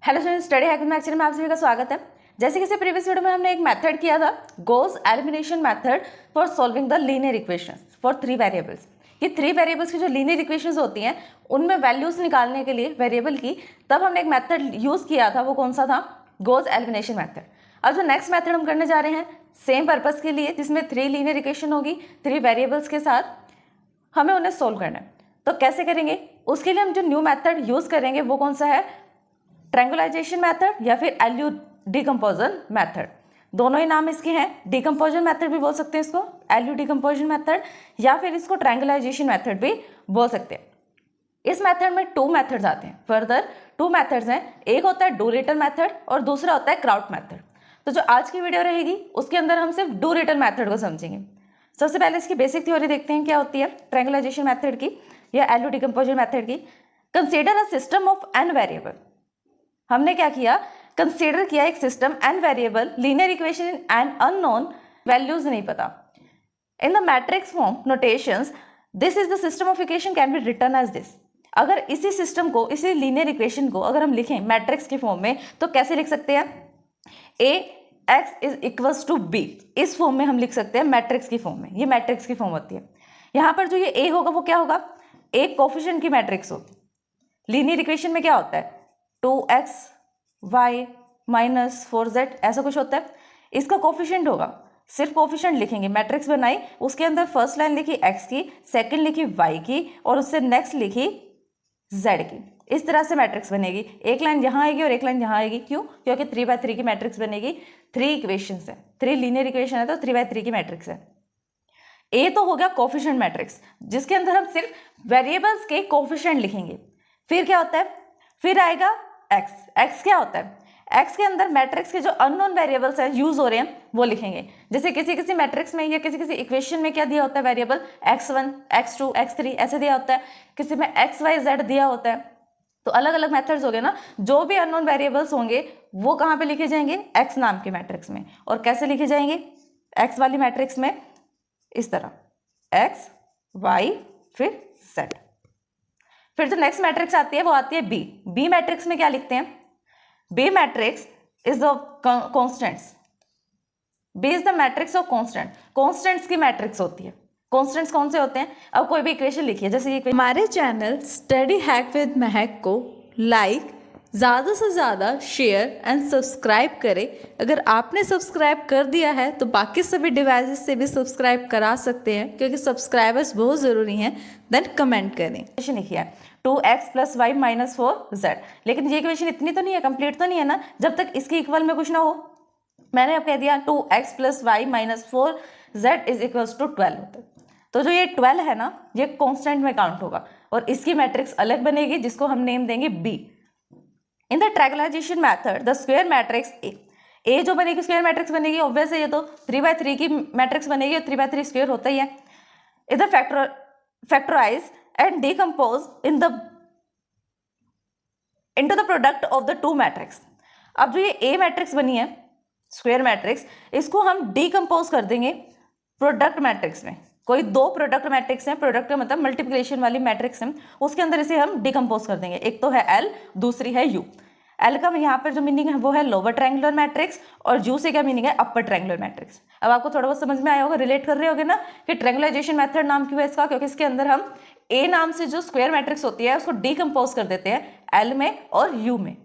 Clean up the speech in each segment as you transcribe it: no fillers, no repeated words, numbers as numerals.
Hello students, study hack with maths में आप सभी का स्वागत है। जैसे कि प्रीवियस वीडियो में हमने एक मेथड किया था, Gauss elimination method for solving the linear equations for 3 variables. ये 3 वेरिएबल्स की जो लीनियर इक्वेशंस होती हैं उनमें वैल्यूज निकालने के लिए वेरिएबल की, तब हमने एक मेथड यूज किया था। वो कौन सा था? Gauss elimination method. अब जो नेक्स्ट मेथड हम करने जा रहे हैं सेम पर्पज के लिए, जिसमें 3 लीनियर इक्वेशन होगी 3 वेरिएबल्स के साथ, हमें उन्हें सोल्व करना है। तो कैसे करेंगे? उसके लिए हम जो न्यू मेथड यूज करेंगे वो कौन सा है? ट्रायंगुलाइजेशन मेथड या फिर एलयू डिकम्पोजन मेथड। दोनों ही नाम इसके हैं। डिकम्पोजन मेथड भी बोल सकते हैं इसको, एलयू डिकम्पोजन मेथड, या फिर इसको ट्रायंगुलाइजेशन मेथड भी बोल सकते हैं। इस मेथड में 2 मेथड्स आते हैं। फर्दर 2 मेथड्स हैं, एक होता है डू-रिटल मेथड और दूसरा होता है क्राउट मेथड। तो जो आज की वीडियो रहेगी उसके अंदर हम सिर्फ डू-रिटल मेथड को समझेंगे। सबसे पहले इसकी बेसिक थ्योरी देखते हैं क्या होती है ट्रायंगुलाइजेशन मेथड की या एलयू डिकम्पोजन मेथड की। Consider a system of n variable. हमने क्या किया? कंसीडर किया एक system n variable, linear equation in N unknown, values नहीं पता। In the matrix form notations this is the system of equation can be written as this. अगर इसी system को, इसी लीनियर इक्वेशन को अगर हम लिखें मैट्रिक्स के फॉर्म में तो कैसे लिख सकते हैं? a x is equals to b। इस फॉर्म में हम लिख सकते हैं मैट्रिक्स की फॉर्म में। ये मैट्रिक्स की फॉर्म होती है। यहाँ पर जो ये a होगा वो क्या होगा? एक कोफिशिएंट की मैट्रिक्स होती है। लीनियर इक्वेशन में क्या होता है? 2x y माइनस 4z ऐसा कुछ होता है। इसका कोफिशिएंट होगा, सिर्फ कोफिशिएंट लिखेंगे। मैट्रिक्स बनाई, उसके अंदर फर्स्ट लाइन लिखी x की, सेकंड लिखी y की और उससे नेक्स्ट लिखी z की। इस तरह से मैट्रिक्स बनेगी। एक लाइन यहाँ आएगी और एक लाइन यहाँ आएगी। क्यों? क्योंकि 3x3 की मैट्रिक्स बनेगी। 3 इक्वेशंस है, 3 लीनियर इक्वेशन है तो 3x3 की मैट्रिक्स है। ए तो हो गया कोफिशिएंट मैट्रिक्स, जिसके अंदर हम सिर्फ वेरिएबल्स के कोफिशिएंट लिखेंगे। फिर क्या होता है? फिर आएगा x। x क्या होता है? x के अंदर मैट्रिक्स के जो अननोन वेरिएबल्स हैं यूज हो रहे हैं वो लिखेंगे। जैसे किसी मैट्रिक्स में या किसी इक्वेशन में क्या दिया होता है? वेरिएबल x1 x2 x3 ऐसे दिया होता है। किसी में x y z दिया होता है। तो अलग अलग मेथड्स हो गए ना। जो भी अननोन वेरिएबल्स होंगे वो कहाँ पे लिखे जाएंगे? x नाम के मैट्रिक्स में। और कैसे लिखे जाएंगे? x वाली मैट्रिक्स में इस तरह, x y फिर z। फिर जो नेक्स्ट मैट्रिक्स आती है वो आती है बी। बी मैट्रिक्स में क्या लिखते हैं? B matrix is the constants. B is the matrix of constant. Constants की मैट्रिक्स होती है। कॉन्स्टेंट्स कौन से होते हैं? अब कोई भी इक्वेशन लिखिए, जैसे ये हमारे चैनल स्टडी हैक विद महक को लाइक, ज़्यादा से ज़्यादा शेयर एंड सब्सक्राइब करें। अगर आपने सब्सक्राइब कर दिया है तो बाकी सभी डिवाइसेस से भी सब्सक्राइब करा सकते हैं, क्योंकि सब्सक्राइबर्स बहुत ज़रूरी हैं। देन कमेंट करें। इक्वेशन लिखी है 2x + y - 4z। लेकिन ये इक्वेशन इतनी तो नहीं है, कंप्लीट तो नहीं है ना, जब तक इसके इक्वल में कुछ ना हो। मैंने अब कह दिया 2x + y - 4z = 12 होता है। तो जो ये 12 है ना, ये कांस्टेंट में काउंट होगा और इसकी मैट्रिक्स अलग बनेगी, जिसको हम नेम देंगे b। In the triangularization method the square matrix A जो बनेगी स्क्वायर मैट्रिक्स बनेगी। ऑब्वियस है, ये तो 3x3 की मैट्रिक्स बनेगी और 3x3 स्क्वायर होता ही है। इधर factorise and decompose into the product of the two matrix। अब जो ये A मैट्रिक्स बनी है स्क्वायर मैट्रिक्स, इसको हम डिकम्पोज कर देंगे प्रोडक्ट मैट्रिक्स में। कोई 2 प्रोडक्ट मैट्रिक्स हैं, प्रोडक्ट का मतलब मल्टीप्लिकेशन वाली मैट्रिक्स है, उसके अंदर इसे हम डिकम्पोज कर देंगे। एक तो है L, दूसरी है U। L का यहाँ पर जो मीनिंग है वो है लोअर ट्रायंगुलर मैट्रिक्स और U से क्या मीनिंग है? Upper triangular matrix. अब आपको थोड़ा बहुत समझ में आया होगा, रिलेट कर रहे होगे ना कि ट्रायंगुलाइजेशन मेथड नाम क्यों है इसका? क्योंकि इसके अंदर हम A नाम से जो स्क्वायर मैट्रिक्स होती है उसको डिकम्पोज कर देते हैं L में और U में।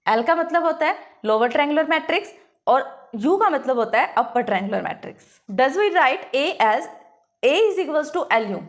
L का मतलब होता है लोअर ट्रायंगुलर मैट्रिक्स और U का मतलब होता है upper triangular matrix. Does we write A as A = LU।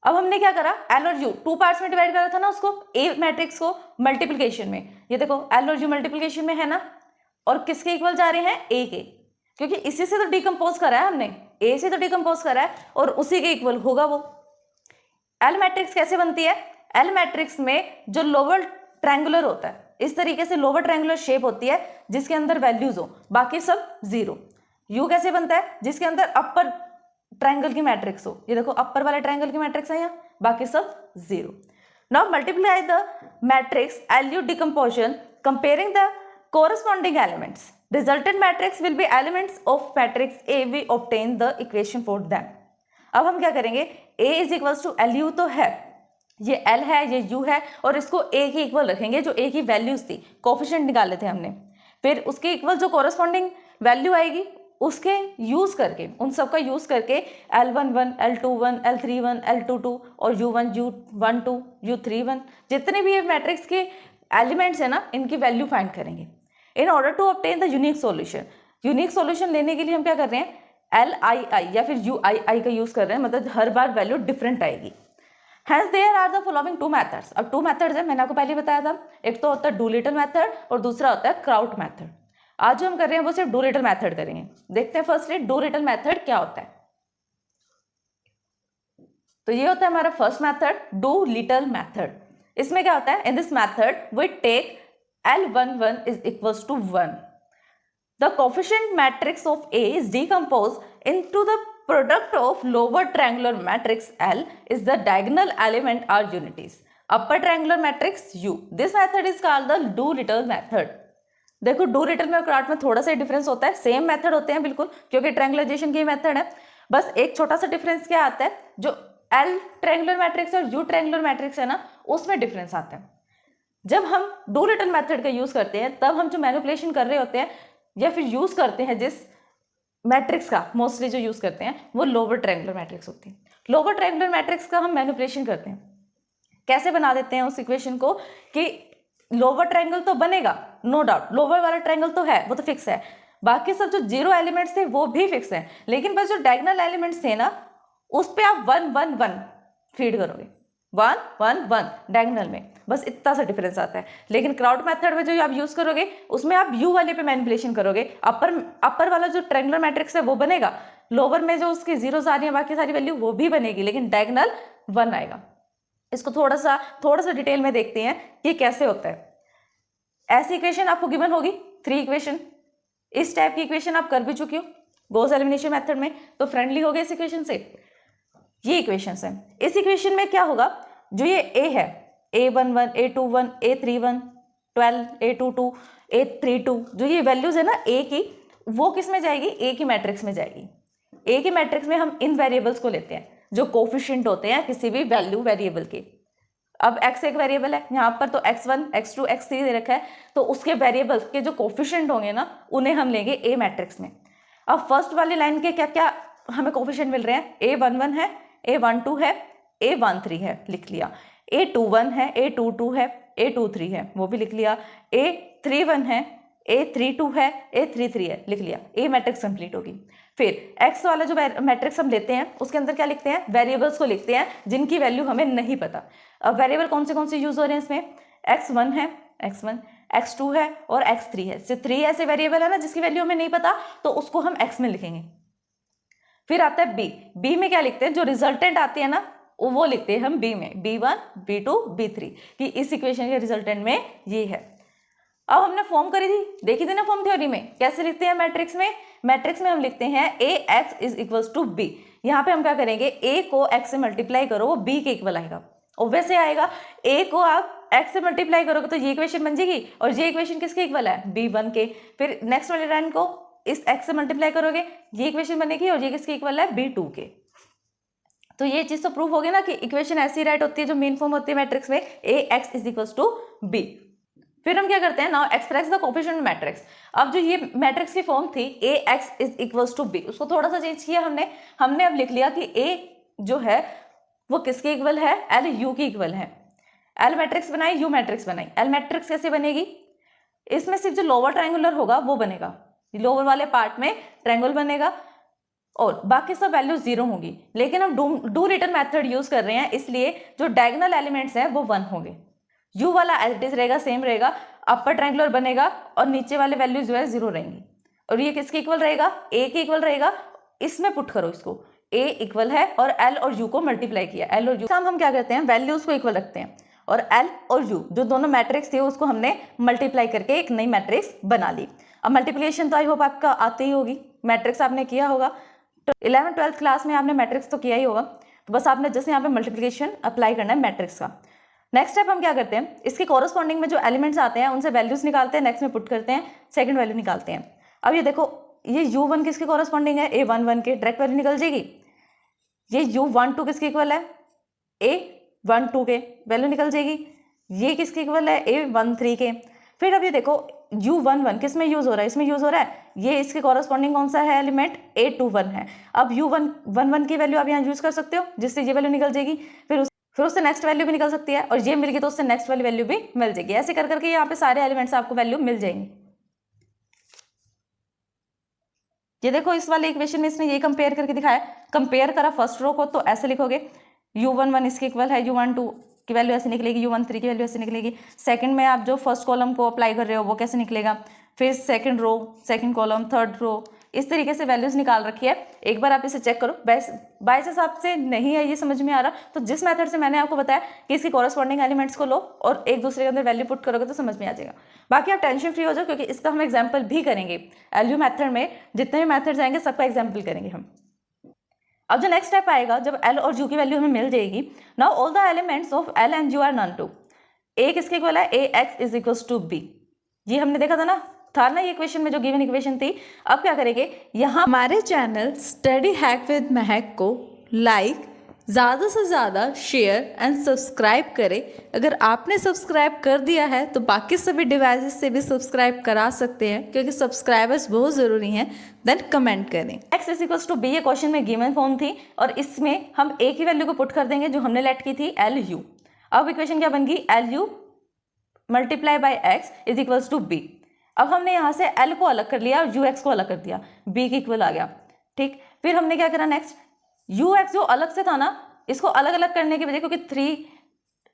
अब हमने क्या करा? L और U 2 पार्ट्स में डिवाइड करा था ना उसको, A मैट्रिक्स को मल्टीप्लिकेशन में। ये देखो L और U मल्टीप्लिकेशन में है ना, और किसके इक्वल जा रहे हैं? A के, क्योंकि इसी से तो डिकम्पोज करा है हमने, A से तो डिकम्पोज करा है और उसी के इक्वल होगा वो। L मैट्रिक्स कैसे बनती है? L मैट्रिक्स में जो लोअर ट्रायंगुलर होता है, इस तरीके से लोअर ट्रायंगुलर शेप होती है जिसके अंदर वैल्यूज हो, बाकी सब 0। U कैसे बनता है? जिसके अंदर अपर ट्रायंगल की मैट्रिक्स हो। ये देखो अपर वाला ट्रायंगल की मैट्रिक्स है यहाँ, बाकी सब 0। Now multiply the matrix LU डिकम्पोजन comparing the corresponding elements. Resultant matrix will be elements of matrix A. We obtain the equation for them. अब हम क्या करेंगे? A = LU तो है, ये एल है, ये यू है, और इसको ए की इक्वल रखेंगे जो ए की वैल्यूज थी, कोफिशिएंट निकाले थे हमने। फिर उसके इक्वल जो कॉरस्पॉन्डिंग वैल्यू आएगी उसके यूज करके, उन सब का यूज करके L11, L21, L31, L22 और U1, U12, U31 जितने भी ये मैट्रिक्स के एलिमेंट्स है ना, इनकी वैल्यू फाइंड करेंगे in order to obtain the unique solution. Unique solution लेने के लिए हम क्या कर रहे हैं, LII या फिर UII का यूज कर रहे हैं, मतलब हर बार वैल्यू डिफरेंट आएगी। Hence there are the following two methods। अब टू मेथड्स है, मैंने आपको पहले बताया था, एक तो होता है डूलिटल मेथड और दूसरा होता है क्राउट मेथड। आज जो हम कर रहे हैं वो सिर्फ डूलिटल मेथड करेंगे। देखते हैं फर्स्टली डूलिटल मेथड क्या होता है। तो ये होता है हमारा फर्स्ट मेथड, डूलिटल मेथड। इसमें क्या होता है, in this method we take L11 is equals to 1. The coefficient matrix of A is decomposed into the product of lower triangular matrix L is the diagonal element are unities. Upper triangular matrix U. This method is called the Doolittle method. देखो Dolittle में और kraut में थोड़ा सा difference होता है, same method होते हैं बिल्कुल, क्योंकि ट्रायंगुलराइजेशन की मेथड है। बस एक छोटा सा डिफरेंस क्या आता है, जो L ट्रायंगुलर मैट्रिक्स और U ट्रायंगुलर मैट्रिक्स है ना, उसमें डिफरेंस आता है। जब हम डूलिटल मेथड का यूज करते हैं तब हम जो मैनिपुलेशन कर रहे होते हैं या फिर यूज करते हैं जिस मैट्रिक्स का मोस्टली जो यूज करते हैं वो लोअर ट्रायंगुलर मैट्रिक्स होती है। लोअर ट्रायंगुलर मैट्रिक्स का हम मैनिपुलेशन करते हैं, कैसे बना देते हैं उस इक्वेशन को कि लोअर ट्रायंगल तो बनेगा, नो डाउट लोअर वाला ट्रायंगल तो है, वो तो फिक्स है, बाकी सब जो जीरो एलिमेंट्स थे वो भी फिक्स है, लेकिन बस जो डायगोनल एलिमेंट्स थे ना उस पे आप 1 1 1 फीड करोगे, 1 1 1 डायगोनल में, बस इतना सा डिफरेंस आता है। लेकिन क्राउड मेथड में जो आप यूज करोगे उसमें आप यू वाले पे मैनिपुलेशन करोगे, अपर वाला जो ट्रायंगुलर मैट्रिक्स है वो बनेगा, लोअर में जो उसकी जीरोस आ रही है बाकी सारी वैल्यू वो भी बनेगी, लेकिन डायगोनल 1 आएगा। इसको थोड़ा सा डिटेल में देखते हैं कि कैसे होता है। ऐसी इक्वेशन आपको गिवन होगी 3 इक्वेशन, इस टाइप की इक्वेशन आप कर भी चुकी हो गॉस एलिमिनेशन मेथड में, तो फ्रेंडली हो गए इस इक्वेशन से। ये इक्वेशंस हैं, इस इक्वेशन में क्या होगा, जो ये A है A11, A21, A31, 12, A22, A32, जो ये वैल्यूज है ना A की, वो किस में जाएगी, A की मैट्रिक्स में जाएगी। A की मैट्रिक्स में हम इन वेरिएबल्स को लेते हैं जो कोफिशिएंट होते हैं किसी भी वैल्यू वेरिएबल के। अब x एक वेरिएबल है, यहाँ पर तो x1, x2, x3 दे रखा है, तो उसके वेरिएबल्स के जो कोफिशिएंट होंगे ना उन्हें हम लेंगे A मैट्रिक्स में। अब फर्स्ट वाली लाइन के क्या क्या हमें कोफिशिएंट मिल रहे हैं, A11 है, A12 है, A13 है, लिख लिया, A21 है, A22 है, A23 है, वो भी लिख लिया, A31 है, A32 है, A33 है, लिख लिया, A मैट्रिक्स कंप्लीट होगी। फिर x वाला जो मैट्रिक्स हम लेते हैं उसके अंदर क्या लिखते हैं, वेरिएबल्स को लिखते हैं जिनकी वैल्यू हमें नहीं पता। अब वेरिएबल कौन से यूज हो रहे हैं इसमें, x1 है, x1, x2 है और x3 है, सिर्फ 3 ऐसे वेरिएबल है ना जिसकी वैल्यू हमें नहीं पता, तो उसको हम x में लिखेंगे। फिर आता है बी में क्या लिखते हैं, जो रिजल्टेंट आती है ना वो लिखते हैं हम बी में, B1, B2, B3 कि इस इक्वेशन के रिजल्टेंट में ये है। अब हमने फॉर्म करी थी, देखी थी ना फॉर्म थ्योरी में कैसे लिखते हैं मैट्रिक्स में, मैट्रिक्स में हम लिखते हैं AX is equals to B। यहाँ पे हम क्या करेंगे, A को X से मल्टीप्लाई करो वो B के इक्वल आएगा, और वैसे आएगा A को आप X से मल्टीप्लाई करोगे तो ये इक्वेशन बन जाएगी, और ये इक्वेशन किसके इक्वल है, B1 के। फिर नेक्स्ट वाले लाइन को इस x से मल्टीप्लाई करोगे ये इक्वेशन बनेगी, और ये किसके इक्वल है, B2 के। तो ये चीज तो प्रूफ हो गया ना कि इक्वेशन ऐसी राइट होती है जो मेन फॉर्म होती है मैट्रिक्स में, AX is equals to B। फिर हम क्या करते हैं, now express the coefficient matrix. अब जो ये मैट्रिक्स की फॉर्म थी AX is equals to B, उसको थोड़ा सा चेंज किया हमने अब लिख लिया कि A जो है वो किसके इक्वल है, LU की इक्वल है। L मैट्रिक्स बनाई, U मैट्रिक्स बनाई। L मैट्रिक्स कैसे बनेगी, इसमें सिर्फ जो लोअर ट्रायंगुलर होगा वो बनेगा, लोअर वाले पार्ट में ट्रायंगल बनेगा और बाकी सब वैल्यू 0 होंगी। लेकिन हम डूलिटल मेथड यूज कर रहे हैं इसलिए जो डायगोनल एलिमेंट्स हैं वो 1 होंगे। U वाला एज इट इज रहेगा, सेम रहेगा, अपर ट्रायंगुलर बनेगा और नीचे वाले वैल्यू जो है 0 रहेंगी। और ये किसके इक्वल रहेगा, A के इक्वल रहेगा। इसमें पुट करो इसको, A इक्वल है और L और U को मल्टीप्लाई किया, L और U हम क्या करते हैं, वैल्यूज को इक्वल रखते हैं, और L और U जो दोनों मैट्रिक्स थे उसको हमने मल्टीप्लाई करके एक नई मैट्रिक्स बना ली। अब मल्टीप्लिकेशन तो आई होप आपका आती ही होगी, मैट्रिक्स आपने किया होगा, 11th-12th क्लास में आपने मैट्रिक्स तो किया ही होगा, तो बस आपने जैसे यहाँ पे मल्टीप्लिकेशन अप्लाई करना है मैट्रिक्स का। नेक्स्ट स्टेप हम क्या करते हैं, इसके कॉरस्पॉन्डिंग में जो एलिमेंट्स आते हैं उनसे वैल्यूज निकालते हैं, नेक्स्ट में पुट करते हैं, सेकंड वैल्यू निकालते हैं। अब ये देखो, ये U1 किसके कॉरस्पॉन्डिंग है, A11 के, डायरेक्ट वैल्यू निकल जाएगी। ये U12 किसके इक्वल है, A 1 2 के वैल्यू निकल जाएगी। ये किसके इक्वल है, A1 3 के। फिर अब ये देखो U11 किस में यूज हो रहा है, इसमें यूज हो रहा है, ये इसके कॉरस्पॉन्डिंग कौन सा है एलिमेंट, A21 है। अब U11 की वैल्यू आप यहाँ यूज कर सकते हो, जिससे ये वैल्यू निकल जाएगी। फिर उससे नेक्स्ट वैल्यू भी निकल सकती है, और ये मिल गई तो उससे नेक्स्ट वाली वैल्यू भी मिल जाएगी। ऐसे कर करके यहाँ पे सारे एलिमेंट्स आपको वैल्यू मिल जाएंगी। ये देखो इस वाले इक्वेशन में इसने ये कंपेयर करके दिखाया, कंपेयर करा फर्स्ट रो को, तो ऐसे लिखोगे U11 इसके इक्वल है, U12 की वैल्यू ऐसे निकलेगी, U13 की वैल्यू ऐसे निकलेगी। सेकंड में आप जो फर्स्ट कॉलम को अप्लाई कर रहे हो वो कैसे निकलेगा, फिर second row, second column, third row, इस तरीके से वैल्यूज निकाल रखी है। एक बार आप इसे चेक करो, बाय चांस आपसे नहीं है ये समझ में आ रहा तो जिस मेथड से मैंने आपको बताया कि इसके कॉरस्पॉन्डिंग एलिमेंट्स को लो और एक दूसरे के अंदर वैल्यू पुट करोगे तो समझ में आ जाएगा। बाकी आप टेंशन फ्री हो जाओ, क्योंकि इसका हम एग्जाम्पल भी करेंगे। एलयू मेथड में जितने भी मेथड्स आएंगे सबका एग्जाम्पल करेंगे हम। अब जो नेक्स्ट स्टेप आएगा, जब एल और यू की वैल्यू हमें मिल जाएगी, now all the elements of L and U are known to. A किसके इक्वल है, A X is equals to B. ये हमने देखा था ना ये इक्वेशन में जो गिवन इक्वेशन थी। अब क्या करेंगे, यहाँ हमारे चैनल स्टडी हैक विद महक को लाइक, ज़्यादा से ज़्यादा शेयर एंड सब्सक्राइब करें। अगर आपने सब्सक्राइब कर दिया है तो बाकी सभी डिवाइसेस से भी सब्सक्राइब करा सकते हैं, क्योंकि सब्सक्राइबर्स बहुत ज़रूरी हैं। देन कमेंट करें। x is equals to B ये क्वेश्चन में गिवन फॉर्म थी, और इसमें हम a की वैल्यू को पुट कर देंगे जो हमने लेट की थी एल यू। अब इक्वेशन क्या बन गई, L U multiply by X is equals to B. अब हमने यहाँ से L को अलग कर लिया और UX को अलग कर दिया, B के इक्वल आ गया। ठीक, फिर हमने क्या करा नेक्स्ट, UX जो अलग से था ना, इसको अलग अलग करने की वजह, क्योंकि 3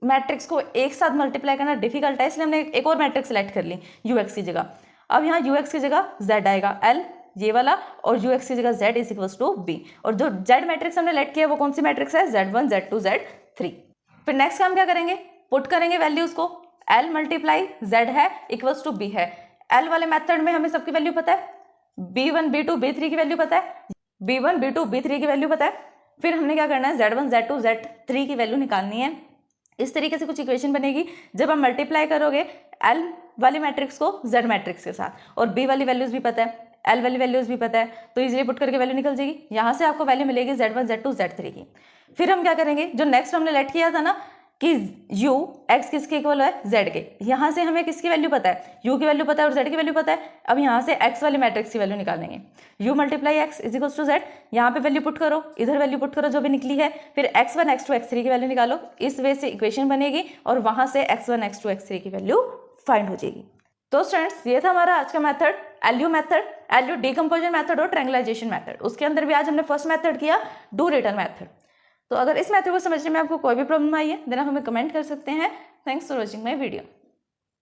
मैट्रिक्स को एक साथ मल्टीप्लाई करना डिफिकल्ट है, इसलिए हमने एक और मैट्रिक्स सेलेक्ट कर ली UX की जगह। अब यहाँ UX की जगह Z आएगा, L ये वाला, और UX की जगह Z is equals to B। और जो Z मैट्रिक्स हमने लेट किया वो कौन सी मैट्रिक्स है, Z1 Z2 Z3। फिर नेक्स्ट काम क्या करेंगे, पुट करेंगे वैल्यूज को, L मल्टीप्लाई Z है इक्वल्स टू B है। L वाले मेथड में हमें सबकी वैल्यू पता है, B1 B2 B3 की वैल्यू पता है, B1 B2 B3 की वैल्यू पता है। फिर हमने क्या करना है, Z1 Z2 Z3 की वैल्यू निकालनी है। इस तरीके से कुछ इक्वेशन बनेगी जब आप मल्टीप्लाई करोगे L वाली मैट्रिक्स को Z मैट्रिक्स के साथ, और B वाली वैल्यूज भी पता है, L वाली वैल्यूज भी पता है, तो इजीली पुट करके वैल्यू निकल जाएगी। यहाँ से आपको वैल्यू मिलेगी Z1 Z2 Z3 की। फिर हम क्या करेंगे, जो नेक्स्ट हमने लेट किया था ना कि u x किसके इक्वल है, z के, यहाँ से हमें किसकी वैल्यू पता है, u की वैल्यू पता है और z की वैल्यू पता है। अब यहाँ से x वाली मैट्रिक्स की वैल्यू निकालेंगे, u multiply x is equals to z। यहाँ पे वैल्यू पुट करो, इधर वैल्यू पुट करो जो भी निकली है, फिर x1 x2 x3 की वैल्यू निकालो। इस वे से इक्वेशन बनेगी और वहाँ से x1 x2 x3 की वैल्यू फाइंड हो जाएगी। तो स्टूडेंट्स ये था हमारा आज का method, LU method, LU decomposition method और ट्रायंगुलाइजेशन मेथड। उसके अंदर भी आज हमने फर्स्ट मेथड किया, डू रिटर्न मेथड। तो अगर इस मेथड को समझने में आपको कोई भी प्रॉब्लम आई है देन आप हमें कमेंट कर सकते हैं। Thanks for watching my video.